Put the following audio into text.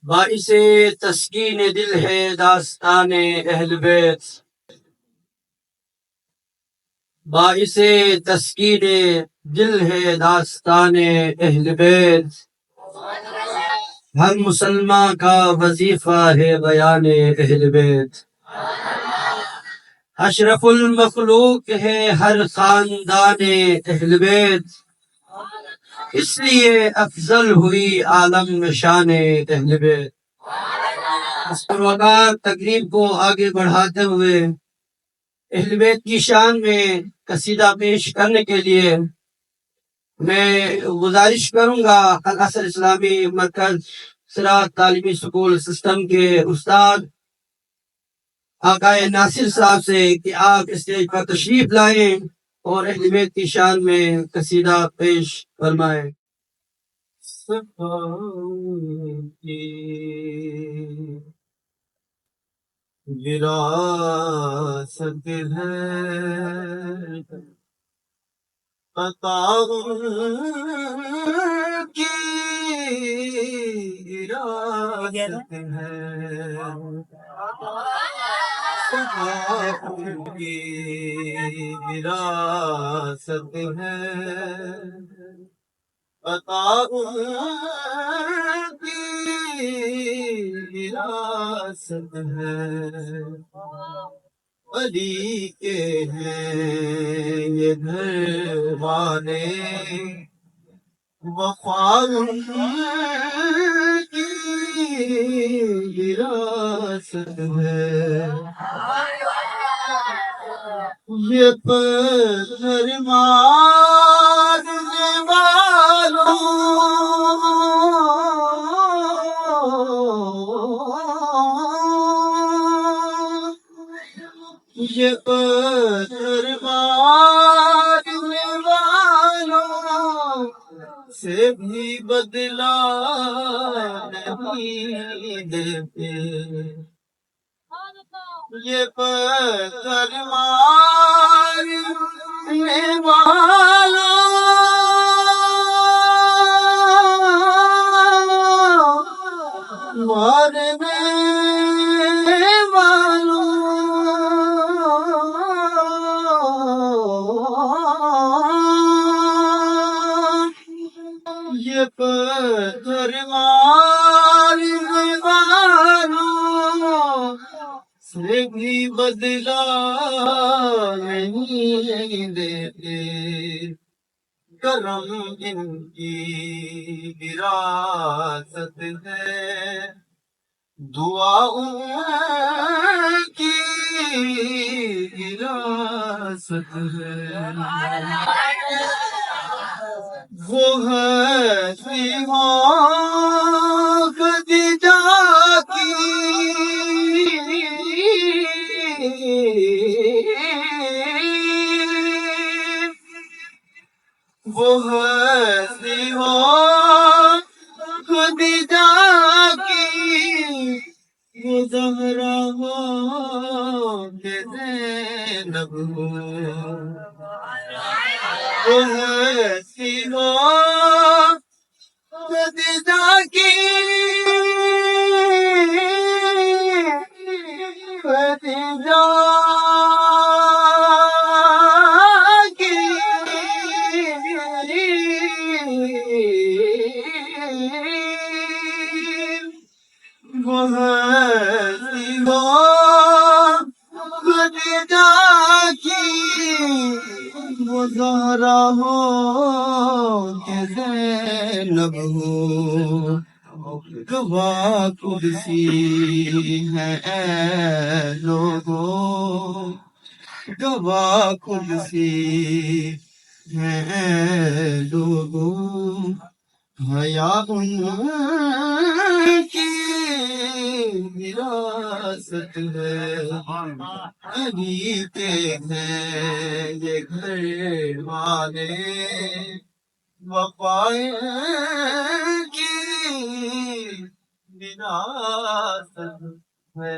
باعث تسکین دل ہے داستان اہل بیت، باعث تسکین دل ہے داستان اہل بیت، ہر مسلمان کا وظیفہ ہے بیان اہل بیت، اشرف المخلوق ہے ہر خاندان اہل بیت، اس لیے افضل ہوئی عالم شان اہل بیت۔ اس پروکار تقریب کو آگے بڑھاتے ہوئے اہل بیت کی شان میں قصیدہ پیش کرنے کے لیے میں گزارش کروں گا الاصل اسلامی مرکز صراط تعلیمی سکول سسٹم کے استاد آقا ناصر صاحب سے کہ آپ اسٹیج پر تشریف لائیں اور اہل بیت کی شان میں قصیدہ پیش فرمائیں۔ وراثت ہے عطا کی وراثت ہے، کی وراثت ہے، عطا کی وراثت ہے، علی کے ہیں یہ گھر والے، وفا کی وراثت ہے، یہ پتھر مارنے والوں یہ پتھر مارنے والوں سے بھی بدلا نہیں دیتے، یہ پتھر مارنے والوں مارنے والوں یہ پتھر مارنے والوں سے بھی بدلا نہیں دیتے، کرم ان کی وراثت ہے، دعا ان کی وراثت ہے، وہ ہنسی ہو خدیجہ کی، وہ ہنسی ہو خدیجہ کی، وہ زہرا ہو کہ زینب ہو، وہ ہنسی ہو خدیجہ کی، خدیجہ کی، وہ ہنسی ہو خدیجہ کی، وہ زہرا ہو کہ زینب ہو، گواہ کرسی ہے اے لوگوں، گواہ کرسی ہے اے لوگوں، حیا ان کی وراثت ہے، علی کے ہیں یہ گھر والے، وفا کی وراثت ہے۔